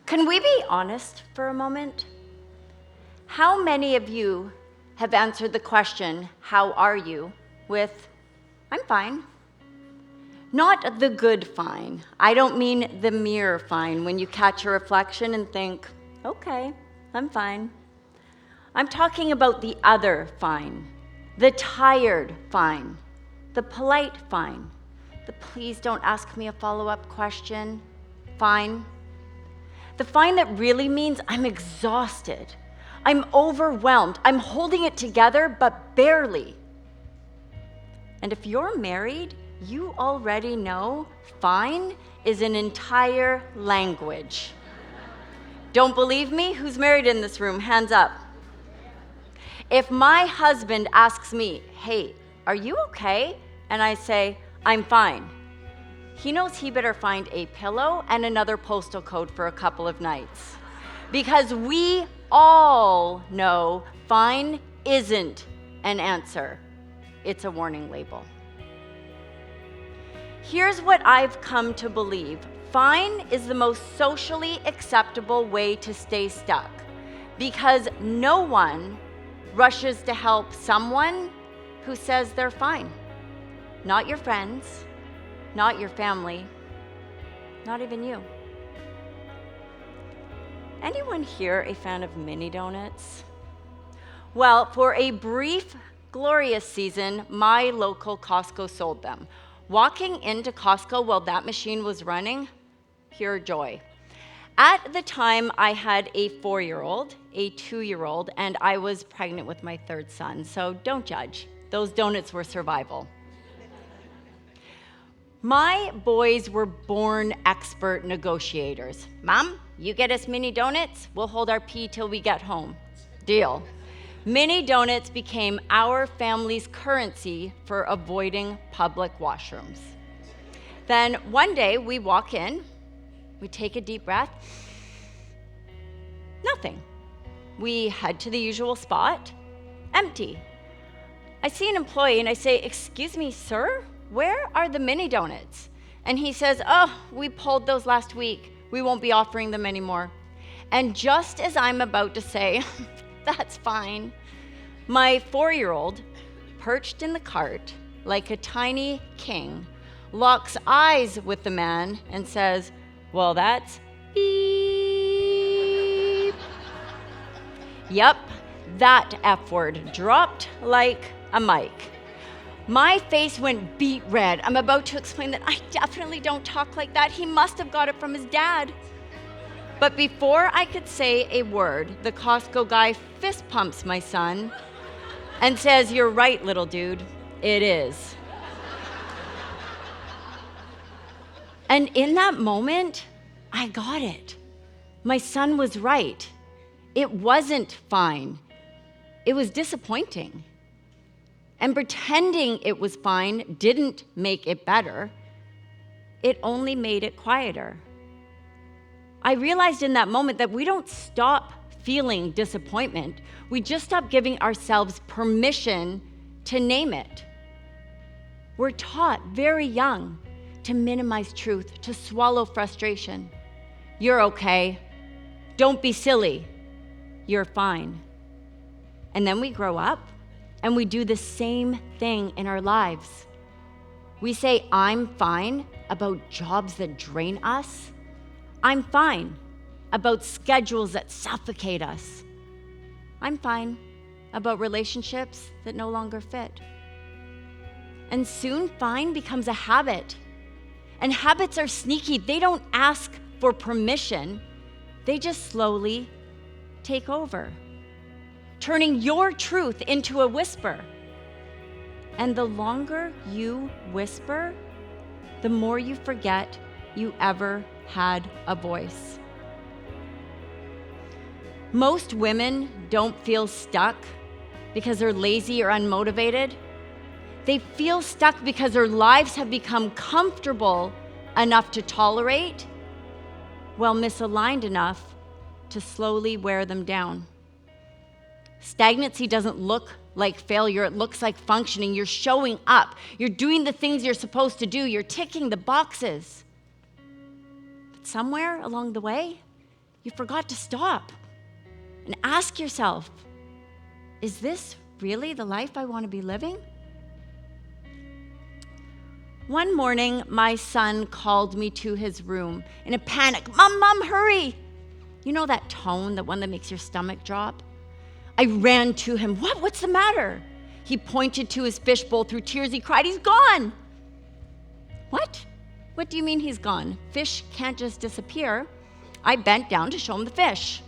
Can we be honest for a moment? How many of you have answered the question, how are you, with, I'm fine? Not the good fine. I don't mean the mirror fine when you catch a reflection and think, okay, I'm fine. I'm talking about the other fine, the tired fine, the polite fine, the please don't ask me a follow-up question fine. The fine that really means I'm exhausted, I'm overwhelmed, I'm holding it together, but barely. And if you're married, you already know fine is an entire language. Don't believe me? Who's married in this room? Hands up. If my husband asks me, hey, are you okay? And I say, I'm fine. He knows he better find a pillow and another postal code for a couple of nights. Because we all know fine isn't an answer. It's a warning label. Here's what I've come to believe. Fine is the most socially acceptable way to stay stuck because no one rushes to help someone who says they're fine. Not your friends, not your family, not even you. Anyone here a fan of mini donuts? Well, for a brief, glorious season, my local Costco sold them. Walking into Costco while that machine was running, pure joy. At the time, I had a 4-year-old, a 2-year-old, and I was pregnant with my third son, so don't judge. Those donuts were survival. My boys were born expert negotiators. Mom, you get us mini donuts, we'll hold our pee till we get home. Deal. Mini donuts became our family's currency for avoiding public washrooms. Then one day we walk in, we take a deep breath, nothing. We head to the usual spot, empty. I see an employee and I say, excuse me, sir, where are the mini donuts? And he says, oh, we pulled those last week. We won't be offering them anymore. And just as I'm about to say, that's fine, my 4-year-old, perched in the cart like a tiny king, locks eyes with the man and says, well, that's beep. Yep, that F word dropped like a mic. My face went beet red. I'm about to explain that I definitely don't talk like that. He must have got it from his dad. But before I could say a word, the Costco guy fist pumps my son and says, you're right, little dude, it is. And in that moment, I got it. My son was right. It wasn't fine. It was disappointing. And pretending it was fine didn't make it better. It only made it quieter. I realized in that moment that we don't stop feeling disappointment. We just stop giving ourselves permission to name it. We're taught very young to minimize truth, to swallow frustration. You're okay. Don't be silly. You're fine. And then we grow up and we do the same thing in our lives. We say, I'm fine about jobs that drain us. I'm fine about schedules that suffocate us. I'm fine about relationships that no longer fit. And soon fine becomes a habit. And habits are sneaky. They don't ask for permission. They just slowly take over, turning your truth into a whisper. And the longer you whisper, the more you forget you ever had a voice. Most women don't feel stuck because they're lazy or unmotivated. They feel stuck because their lives have become comfortable enough to tolerate, while misaligned enough to slowly wear them down. Stagnancy doesn't look like failure, it looks like functioning. You're showing up, you're doing the things you're supposed to do, you're ticking the boxes. But somewhere along the way, you forgot to stop and ask yourself, is this really the life I want to be living? One morning, my son called me to his room in a panic. Mom, hurry! You know that tone, the one that makes your stomach drop? I ran to him. What's the matter? He pointed to his fishbowl. Through tears, he cried, he's gone. What? What do you mean he's gone? Fish can't just disappear. I bent down to show him the fish.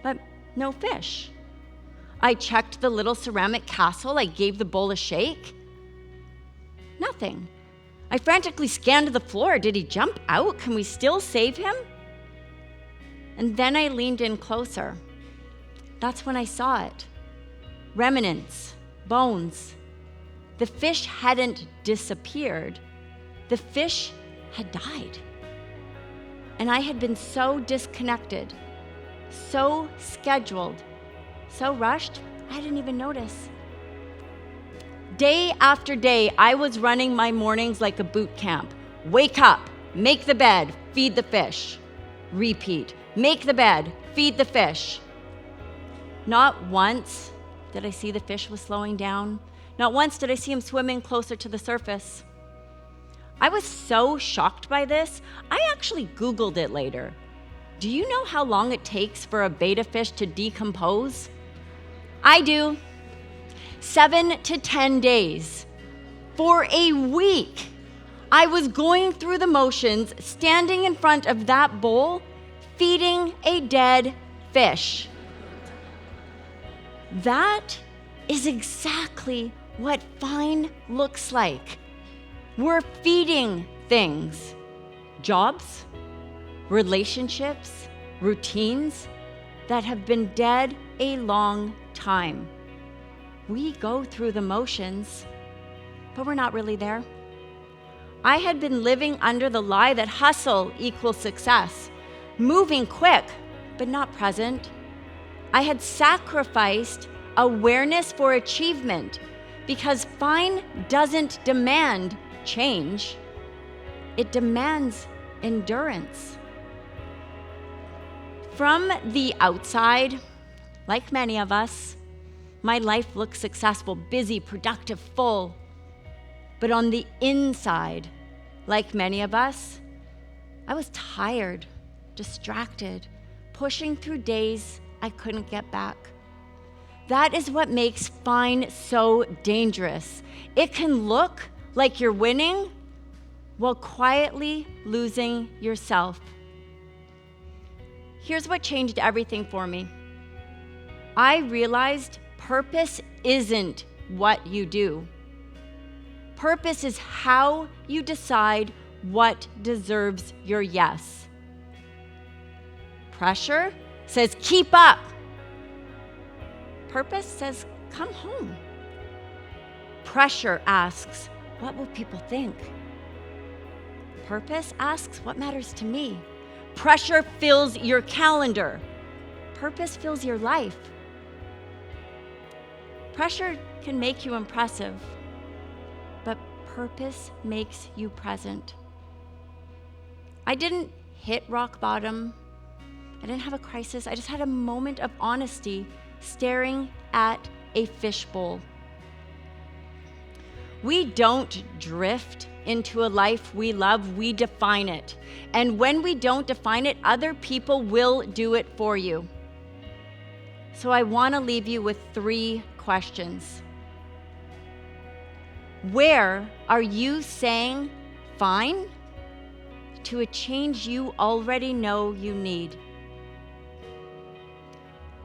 But no fish. I checked the little ceramic castle. I gave the bowl a shake. Nothing. I frantically scanned the floor. Did he jump out? Can we still save him? And then I leaned in closer. That's when I saw it. Remnants, bones. The fish hadn't disappeared. The fish had died. And I had been so disconnected, so scheduled, so rushed, I didn't even notice. Day after day, I was running my mornings like a boot camp. Wake up, make the bed, feed the fish. Repeat, make the bed, feed the fish. Not once did I see the fish was slowing down. Not once did I see him swimming closer to the surface. I was so shocked by this, I actually Googled it later. Do you know how long it takes for a betta fish to decompose? I do. 7 to 10 days. For a week, I was going through the motions, standing in front of that bowl, feeding a dead fish. That is exactly what fine looks like. We're feeding things, jobs, relationships, routines that have been dead a long time. We go through the motions, but we're not really there. I had been living under the lie that hustle equals success, moving quick, but not present. I had sacrificed awareness for achievement because fine doesn't demand change. It demands endurance. From the outside, like many of us, my life looked successful, busy, productive, full. But on the inside, like many of us, I was tired, distracted, pushing through days I couldn't get back. That is what makes fine so dangerous. It can look like you're winning while quietly losing yourself. Here's what changed everything for me. I realized purpose isn't what you do. Purpose is how you decide what deserves your yes. Pressure says, keep up. Purpose says, come home. Pressure asks, what will people think? Purpose asks, what matters to me? Pressure fills your calendar. Purpose fills your life. Pressure can make you impressive, but purpose makes you present. I didn't hit rock bottom. I didn't have a crisis. I just had a moment of honesty staring at a fishbowl. We don't drift into a life we love, we define it. And when we don't define it, other people will do it for you. So I want to leave you with 3 questions. Where are you saying fine to a change you already know you need?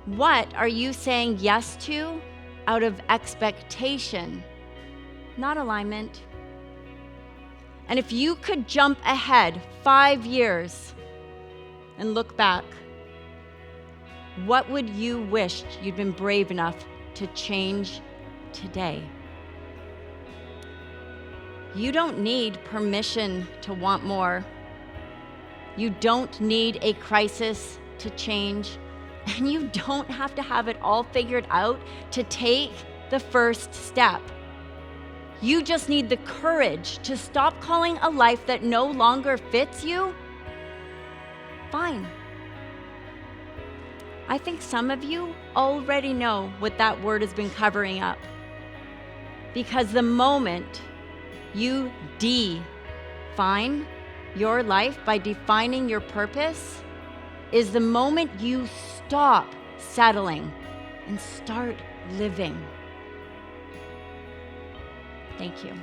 What are you saying yes to out of expectation, not alignment? And if you could jump ahead 5 years and look back, what would you wish you'd been brave enough to change today? You don't need permission to want more. You don't need a crisis to change. And you don't have to have it all figured out to take the first step. You just need the courage to stop calling a life that no longer fits you fine. I think some of you already know what that word has been covering up. Because the moment you define your life by defining your purpose is the moment you stop settling and start living. Thank you.